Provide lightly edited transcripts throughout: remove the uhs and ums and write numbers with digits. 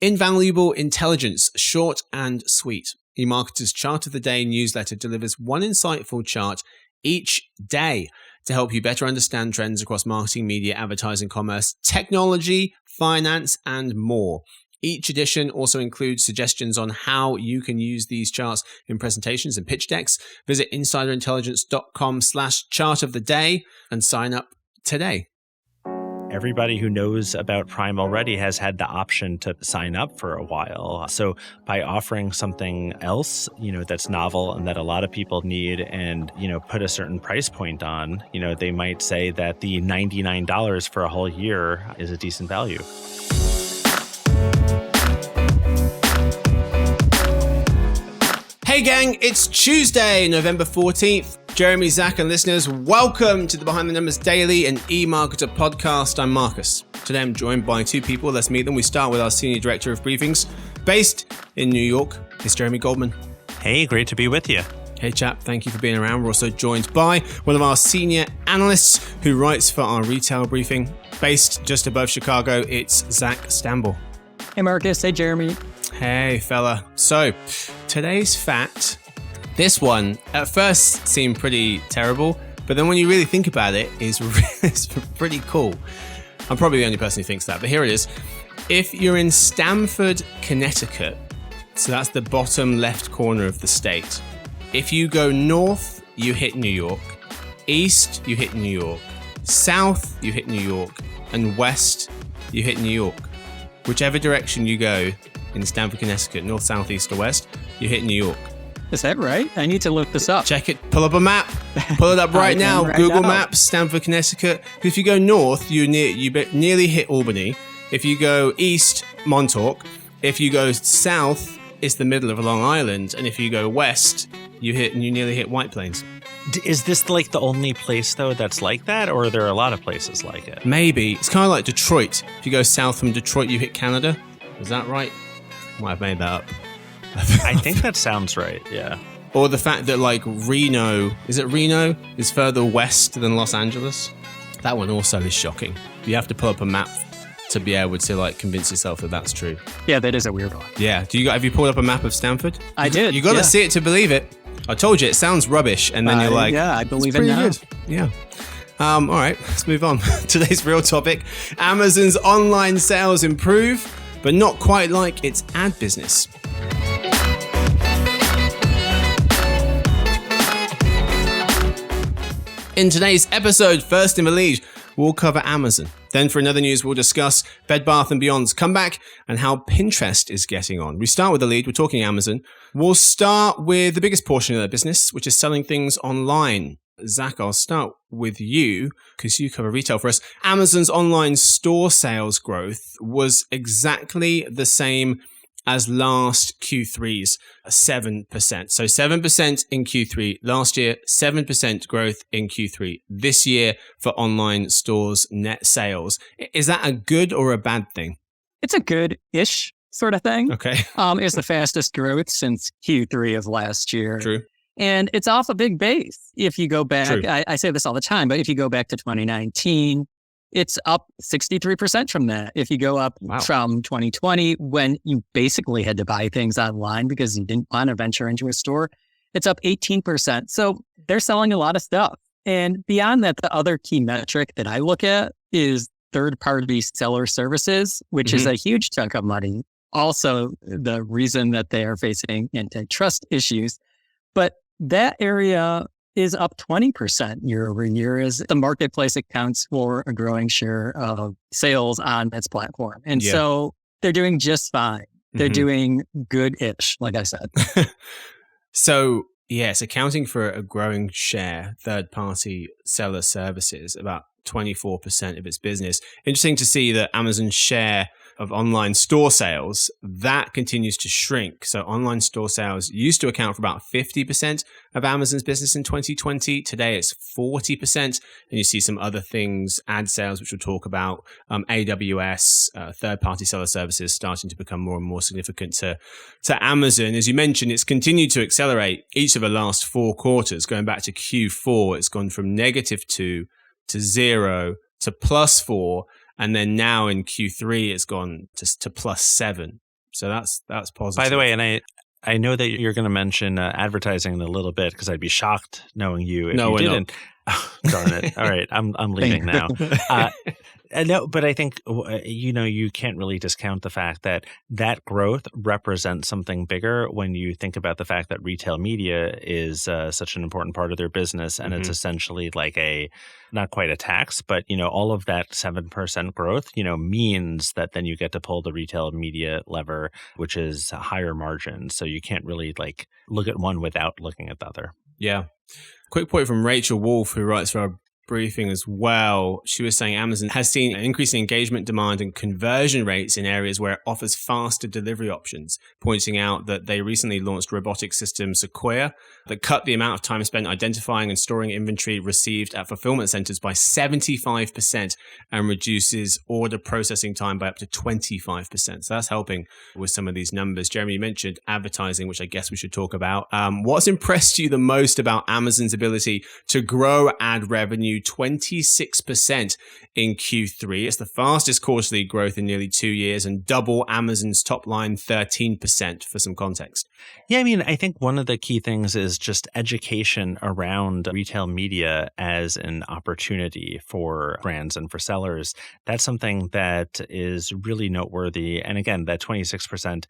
Invaluable intelligence, short and sweet. eMarketer's Chart of the Day newsletter delivers one insightful chart each day to help you better understand trends across marketing, media, advertising, commerce, technology, finance, and more. Each edition also includes suggestions on how you can use these charts in presentations and pitch decks. Visit insiderintelligence.com/chart of the day and sign up today. Everybody who knows about Prime already has had the option to sign up for a while. So by offering something else, that's novel and that a lot of people need and, put a certain price point on, they might say that the $99 for a whole year is a decent value. Hey gang, it's Tuesday, November 14th. Jeremy, Zach, and listeners, welcome to the Behind the Numbers Daily and eMarketer podcast. I'm Marcus. Today I'm joined by two people. Let's meet them. We start with our Senior Director of Briefings, based in New York. It's Jeremy Goldman. Hey, great to be with you. Hey chap, thank you for being around. We're also joined by one of our senior analysts who writes for our retail briefing, based just above Chicago. It's Zach Stamble. Hey Marcus, hey Jeremy. Hey fella. So, today's fact, this one at first seemed pretty terrible, but then when you really think about it, it's pretty cool. I'm probably the only person who thinks that, but here it is. If you're in Stamford, Connecticut, so that's the bottom left corner of the state. If you go north, you hit New York. East, you hit New York. South, you hit New York. And west, you hit New York. Whichever direction you go in Stamford, Connecticut, north, south, east, or west, you hit New York. Is that right? I need to look this up. Check it. Pull up a map. Pull it up right now. Google Maps, Stamford, Connecticut. If you go north, you nearly hit Albany. If you go east, Montauk. If you go south, it's the middle of Long Island. And if you go west, you nearly hit White Plains. Is this like the only place, though, that's like that? Or are there a lot of places like it? Maybe. It's kind of like Detroit. If you go south from Detroit, you hit Canada. Is that right? Might have made that up. I think that sounds right, yeah. Or the fact that, Reno, is further west than Los Angeles. That one also is shocking. You have to pull up a map to be able to, convince yourself that that's true. Yeah, that is a weird one. Yeah. Have you pulled up a map of Stanford? I did. You got to see it to believe it. I told you, it sounds rubbish. And then you're like, yeah, I believe it pretty now. Good. Yeah. All right, let's move on. Today's real topic. Amazon's online sales improve, but not quite like its ad business. In today's episode, first in the lead, we'll cover Amazon. Then for another news, we'll discuss Bed Bath & Beyond's comeback and how Pinterest is getting on. We start with the lead. We're talking Amazon. We'll start with the biggest portion of their business, which is selling things online. Zach, I'll start with you because you cover retail for us. Amazon's online store sales growth was exactly the same as last Q3's 7%. So 7% in Q3 last year, 7% growth in Q3 this year for online stores net sales. Is that a good or a bad thing? It's a good-ish sort of thing. Okay. It's the fastest growth since Q3 of last year. True. And it's off a big base. If you go back, I say this all the time, but if you go back to 2019, it's up 63% from that. If you go up from 2020, when you basically had to buy things online because you didn't want to venture into a store, it's up 18%. So they're selling a lot of stuff. And beyond that, the other key metric that I look at is third-party seller services, which is a huge chunk of money. Also, the reason that they are facing antitrust issues. But that area is up 20% year over year as the marketplace accounts for a growing share of sales on its platform. And so they're doing just fine. They're doing good-ish, like I said. So, yes, accounting for a growing share, third-party seller services, about 24% of its business. Interesting to see that Amazon's share of online store sales, that continues to shrink. So online store sales used to account for about 50% of Amazon's business in 2020. Today it's 40%. And you see some other things, ad sales, which we'll talk about, AWS, third-party seller services starting to become more and more significant to Amazon. As you mentioned, it's continued to accelerate each of the last 4 quarters. Going back to Q4, it's gone from -2 to 0 to +4. And then now in Q3, it's gone to +7. So that's positive. By the way, and I know that you're going to mention advertising in a little bit, because I'd be shocked knowing you if you didn't. Oh, darn it! All right, I'm leaving now. No, but I think you can't really discount the fact that growth represents something bigger when you think about the fact that retail media is such an important part of their business, and it's essentially like not quite a tax, but all of that 7% growth means that then you get to pull the retail media lever, which is higher margin. So you can't really look at one without looking at the other. Yeah. Quick point from Rachel Wolf, who writes for our briefing as well. She was saying Amazon has seen an increase in engagement demand and conversion rates in areas where it offers faster delivery options, pointing out that they recently launched robotic system Sequoia that cut the amount of time spent identifying and storing inventory received at fulfillment centers by 75% and reduces order processing time by up to 25%. So that's helping with some of these numbers. Jeremy, you mentioned advertising, which I guess we should talk about. What's impressed you the most about Amazon's ability to grow ad revenue 26% in Q3? It's the fastest quarterly growth in nearly 2 years and double Amazon's top line 13% for some context. Yeah, I mean, I think one of the key things is just education around retail media as an opportunity for brands and for sellers. That's something that is really noteworthy. And again, that 26%,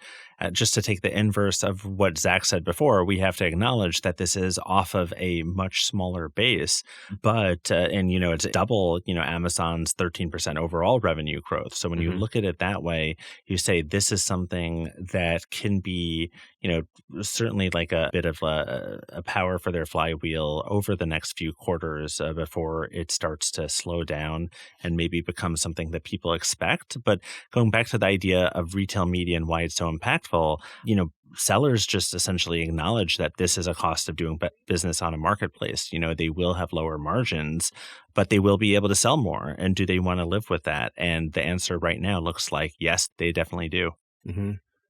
just to take the inverse of what Zach said before, we have to acknowledge that this is off of a much smaller base, but, it's double, Amazon's 13% overall revenue growth. So when you look at it that way, you say this is something that can be, certainly like a bit of a power for their flywheel over the next few quarters before it starts to slow down and maybe become something that people expect. But going back to the idea of retail media and why it's so impactful, sellers just essentially acknowledge that this is a cost of doing business on a marketplace. They will have lower margins, but they will be able to sell more. And do they want to live with that? And the answer right now looks like, yes, they definitely do.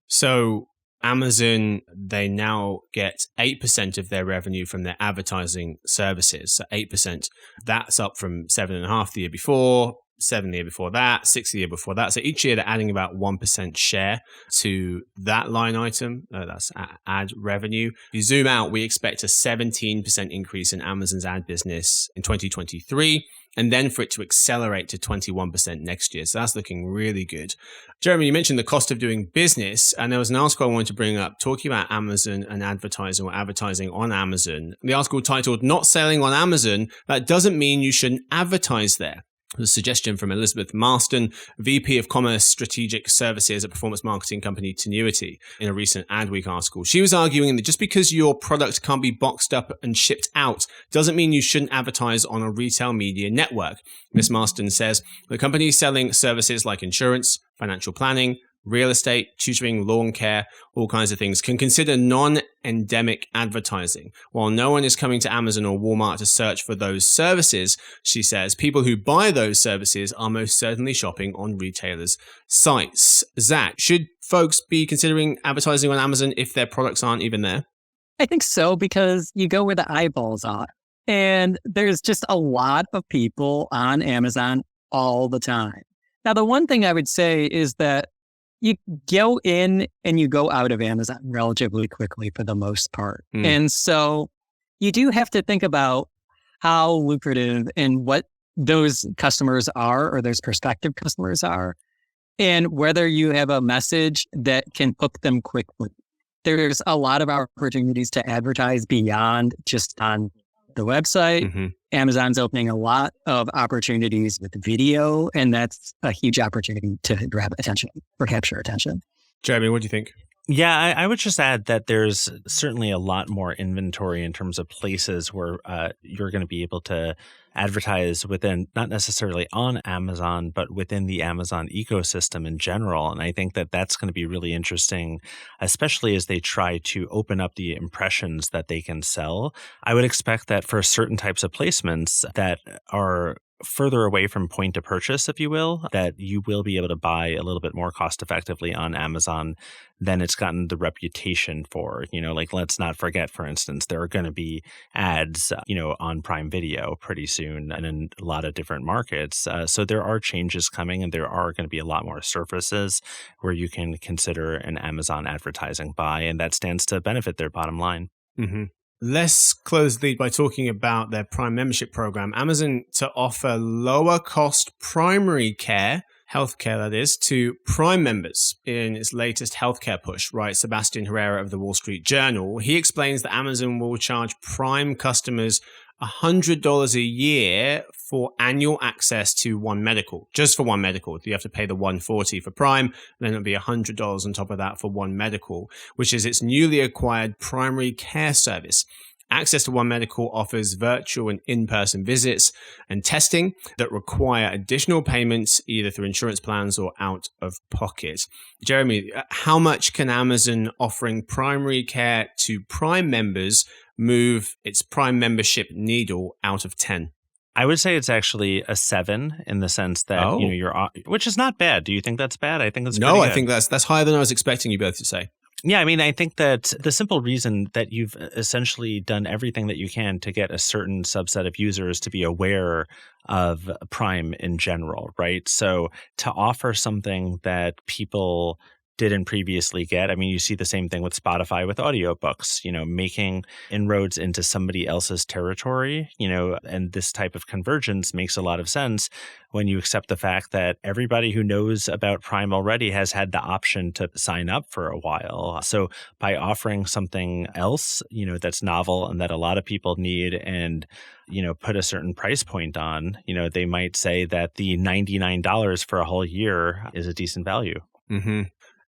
So Amazon, they now get 8% of their revenue from their advertising services. So 8%, that's up from 7.5% the year before, 7% the year before that, 6% the year before that. So each year they're adding about 1% share to that line item. That's ad revenue. If you zoom out, we expect a 17% increase in Amazon's ad business in 2023. And then for it to accelerate to 21% next year. So that's looking really good. Jeremy, you mentioned the cost of doing business. And there was an article I wanted to bring up talking about Amazon and advertising or advertising on Amazon. The article titled, "Not Selling on Amazon, That Doesn't Mean You Shouldn't Advertise There." A suggestion from Elizabeth Marston, VP of Commerce Strategic Services at performance marketing company Tenuity, in a recent Adweek article. She was arguing that just because your product can't be boxed up and shipped out doesn't mean you shouldn't advertise on a retail media network. Ms. Marston says the companies selling services like insurance, financial planning, real estate, tutoring, lawn care, all kinds of things, can consider non-endemic advertising. While no one is coming to Amazon or Walmart to search for those services, she says, people who buy those services are most certainly shopping on retailers' sites. Zach, should folks be considering advertising on Amazon if their products aren't even there? I think so, because you go where the eyeballs are. And there's just a lot of people on Amazon all the time. Now, the one thing I would say is that you go in and you go out of Amazon relatively quickly for the most part. And so you do have to think about how lucrative and what those customers are, or those prospective customers are, and whether you have a message that can hook them quickly. There's a lot of opportunities to advertise beyond just on the website. Amazon's opening a lot of opportunities with video, and that's a huge opportunity to grab attention or capture attention. Jeremy, what do you think? Yeah, I would just add that there's certainly a lot more inventory in terms of places where you're going to be able to advertise within, not necessarily on Amazon, but within the Amazon ecosystem in general. And I think that that's going to be really interesting, especially as they try to open up the impressions that they can sell. I would expect that for certain types of placements that are further away from point to purchase, if you will, that you will be able to buy a little bit more cost effectively on Amazon than it's gotten the reputation for. Like, let's not forget, for instance, there are going to be ads, on Prime Video pretty soon and in a lot of different markets. So there are changes coming, and there are going to be a lot more surfaces where you can consider an Amazon advertising buy, and that stands to benefit their bottom line. Mm-hmm. Let's close the lead by talking about their Prime membership program. Amazon to offer lower cost primary care, healthcare that is, to Prime members in its latest healthcare push, writes Sebastian Herrera of the Wall Street Journal. He explains that Amazon will charge Prime customers $100 a year for annual access to One Medical, just for One Medical. You have to pay the $140 for Prime, and then it'll be $100 on top of that for One Medical, which is its newly acquired primary care service. Access to One Medical offers virtual and in-person visits and testing that require additional payments either through insurance plans or out of pocket. Jeremy, how much can Amazon offering primary care to Prime members move its Prime membership needle out of 10? I would say it's actually a 7 in the sense that, which is not bad. Do you think that's bad? I think that's No, I think that's higher than I was expecting you both to say. Yeah, I mean, I think that the simple reason that you've essentially done everything that you can to get a certain subset of users to be aware of Prime in general, right? So to offer something that people didn't previously get. I mean, you see the same thing with Spotify with audiobooks, making inroads into somebody else's territory, and this type of convergence makes a lot of sense when you accept the fact that everybody who knows about Prime already has had the option to sign up for a while. So by offering something else, that's novel and that a lot of people need and, put a certain price point on, they might say that the $99 for a whole year is a decent value. Mm-hmm.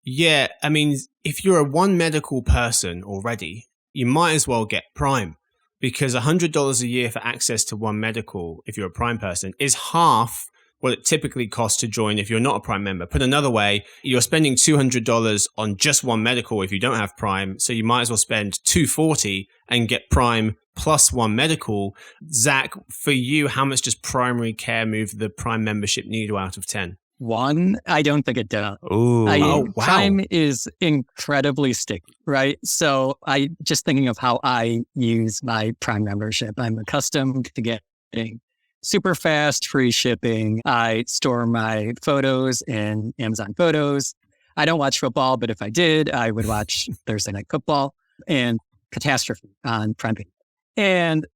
Yeah, I mean, if you're a One Medical person already, you might as well get Prime, because $100 a year for access to One Medical, if you're a Prime person, is half what it typically costs to join if you're not a Prime member. Put another way, you're spending $200 on just One Medical if you don't have Prime, so you might as well spend $240 and get Prime plus One Medical. Zach, for you, how much does primary care move the Prime membership needle out of 10? 1, I don't think it does. Ooh. Wow. Prime is incredibly sticky, right? So I just thinking of how I use my Prime membership. I'm accustomed to getting super fast free shipping. I store my photos in Amazon Photos. I don't watch football, but if I did, I would watch Thursday Night Football and Catastrophe on Prime Video. And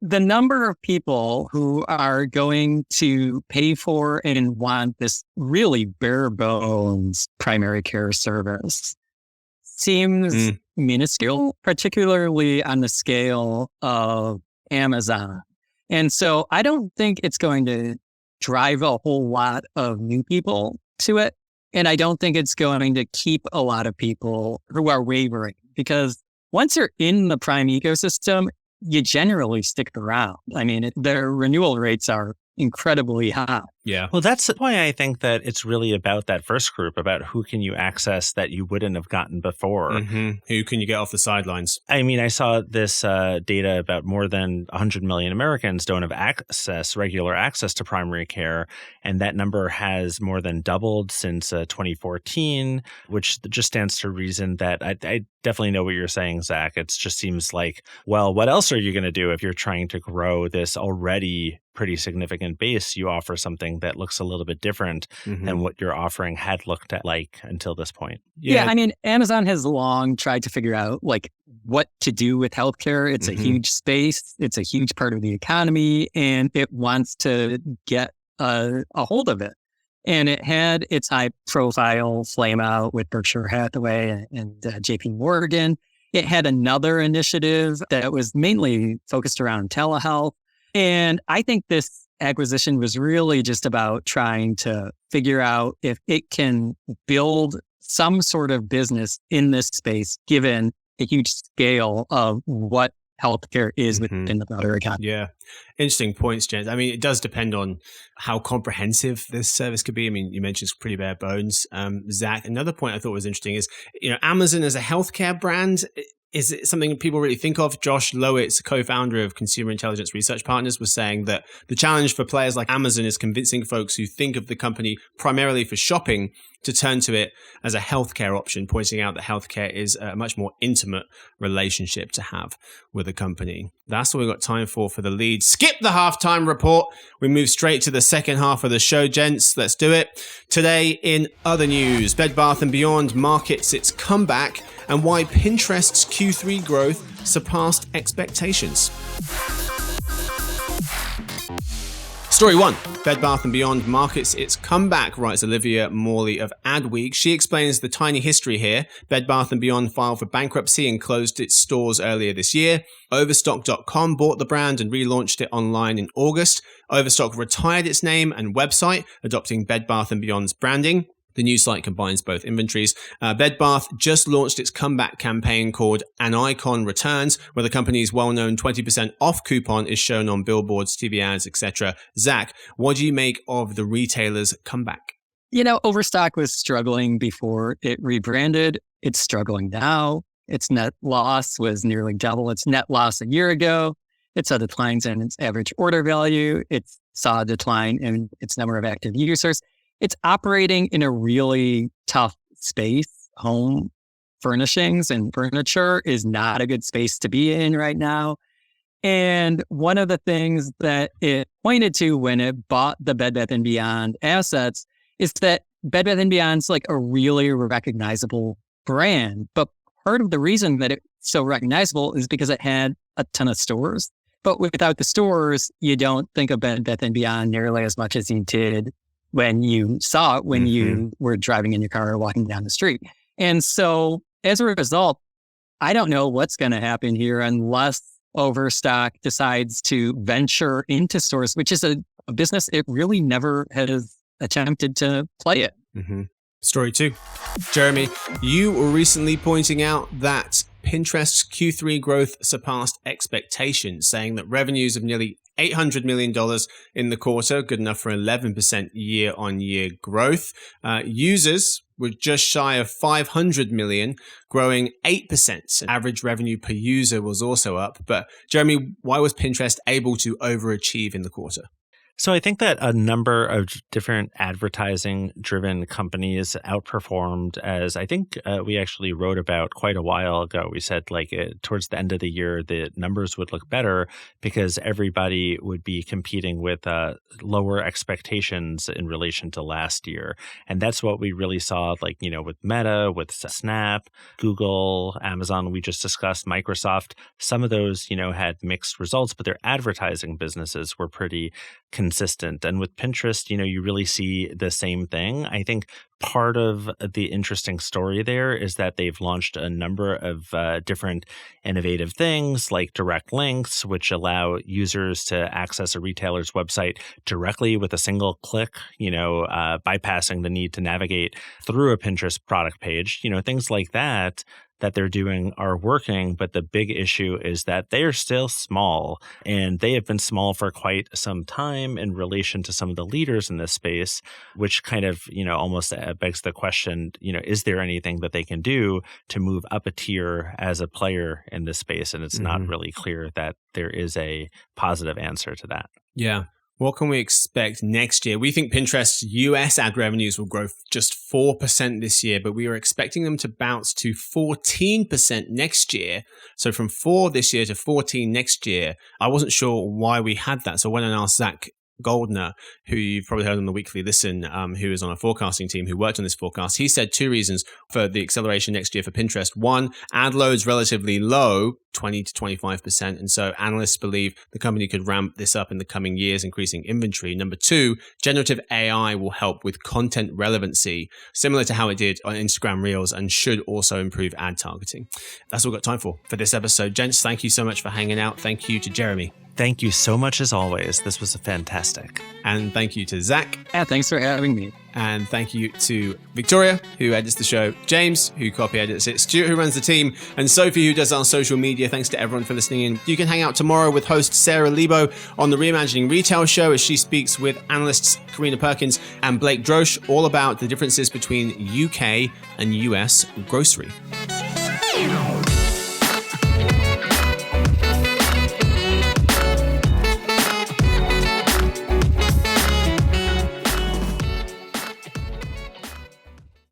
the number of people who are going to pay for and want this really bare bones primary care service seems minuscule, particularly on the scale of Amazon. And so I don't think it's going to drive a whole lot of new people to it. And I don't think it's going to keep a lot of people who are wavering, because once you're in the Prime ecosystem, you generally stick around. I mean, their renewal rates are incredibly high. Yeah. Well, that's why I think that it's really about that first group, about who can you access that you wouldn't have gotten before. Mm-hmm. Who can you get off the sidelines? I mean, I saw this data about more than 100 million Americans don't have regular access to primary care. And that number has more than doubled since 2014, which just stands to reason that I definitely know what you're saying, Zach. It just seems like, well, what else are you going to do if you're trying to grow this already pretty significant base? You offer something that looks a little bit different than what your offering had looked at like until this point. Yeah, I mean, Amazon has long tried to figure out like what to do with healthcare. It's a huge space. It's a huge part of the economy, and it wants to get a hold of it. And it had its high profile flame out with Berkshire Hathaway and JP Morgan. It had another initiative that was mainly focused around telehealth. And I think this acquisition was really just about trying to figure out if it can build some sort of business in this space, given the huge scale of what healthcare is within the broader economy. Yeah. Interesting points, James. I mean, it does depend on how comprehensive this service could be. I mean, you mentioned it's pretty bare bones. Zach, another point I thought was interesting is, Amazon as a healthcare brand, is it something people really think of? Josh Lowitz, co-founder of Consumer Intelligence Research Partners, was saying that the challenge for players like Amazon is convincing folks who think of the company primarily for shopping to turn to it as a healthcare option, pointing out that healthcare is a much more intimate relationship to have with a company. That's all we've got time for the lead. Skip the halftime report. We move straight to the second half of the show, gents. Let's do it. Today in other news, Bed Bath & Beyond markets its comeback and why Pinterest's Q3 growth surpassed expectations. Story 1. Bed Bath & Beyond markets its comeback, writes Olivia Morley of Adweek. She explains the tiny history here. Bed Bath & Beyond filed for bankruptcy and closed its stores earlier this year. Overstock.com bought the brand and relaunched it online in August. Overstock retired its name and website, adopting Bed Bath & Beyond's branding. The new site combines both inventories. Bed Bath just launched its comeback campaign called An Icon Returns, where the company's well-known 20% off coupon is shown on billboards, TV ads, etc. Zach, what do you make of the retailer's comeback? Overstock was struggling before it rebranded. It's struggling now. Its net loss was nearly double its net loss a year ago. It saw declines in its average order value. It saw a decline in its number of active users. It's operating in a really tough space. Home furnishings and furniture is not a good space to be in right now. And one of the things that it pointed to when it bought the Bed Bath & Beyond assets is that Bed Bath & Beyond's like a really recognizable brand. But part of the reason that it's so recognizable is because it had a ton of stores. But without the stores, you don't think of Bed Bath & Beyond nearly as much as you did when you saw it, when you were driving in your car or walking down the street. And so as a result, I don't know what's going to happen here unless Overstock decides to venture into stores, which is a business it really never has attempted to play it. Story 2. Jeremy, you were recently pointing out that Pinterest's Q3 growth surpassed expectations, saying that revenues of nearly $800 million in the quarter, good enough for 11% year-on-year growth. Users were just shy of 500 million, growing 8%. Average revenue per user was also up. But Jeremy, why was Pinterest able to overachieve in the quarter? So I think that a number of different advertising-driven companies outperformed, as I think we actually wrote about quite a while ago. We said towards the end of the year, the numbers would look better because everybody would be competing with lower expectations in relation to last year. And that's what we really saw, with Meta, with Snap, Google, Amazon, we just discussed, Microsoft. Some of those, had mixed results, but their advertising businesses were pretty consistent. And with Pinterest, you really see the same thing. I think part of the interesting story there is that they've launched a number of different innovative things like direct links, which allow users to access a retailer's website directly with a single click, bypassing the need to navigate through a Pinterest product page. Things like that they're doing are working, but the big issue is that they are still small, and they have been small for quite some time in relation to some of the leaders in this space, which kind of, almost begs the question, is there anything that they can do to move up a tier as a player in this space? And it's not really clear that there is a positive answer to that. Yeah. What can we expect next year? We think Pinterest's US ad revenues will grow just 4% this year, but we are expecting them to bounce to 14% next year. So from 4 this year to 14 next year, I wasn't sure why we had that. So when I asked Zach Goldner, who you've probably heard on the Weekly Listen, who is on our forecasting team, who worked on this forecast, he said 2 reasons for the acceleration next year for Pinterest. 1, ad load's relatively low, 20 to 25%. And so analysts believe the company could ramp this up in the coming years, increasing inventory. Number 2, generative AI will help with content relevancy, similar to how it did on Instagram Reels, and should also improve ad targeting. That's all we've got time for this episode. Gents, thank you so much for hanging out. Thank you to Jeremy. Thank you so much as always. This was fantastic. And thank you to Zach. Yeah, thanks for having me. And thank you to Victoria, who edits the show, James, who copy edits it, Stuart, who runs the team, and Sophie, who does our social media. Thanks to everyone for listening in. You can hang out tomorrow with host Sarah Lebo on the Reimagining Retail show as she speaks with analysts Karina Perkins and Blake Drosch all about the differences between UK and US grocery.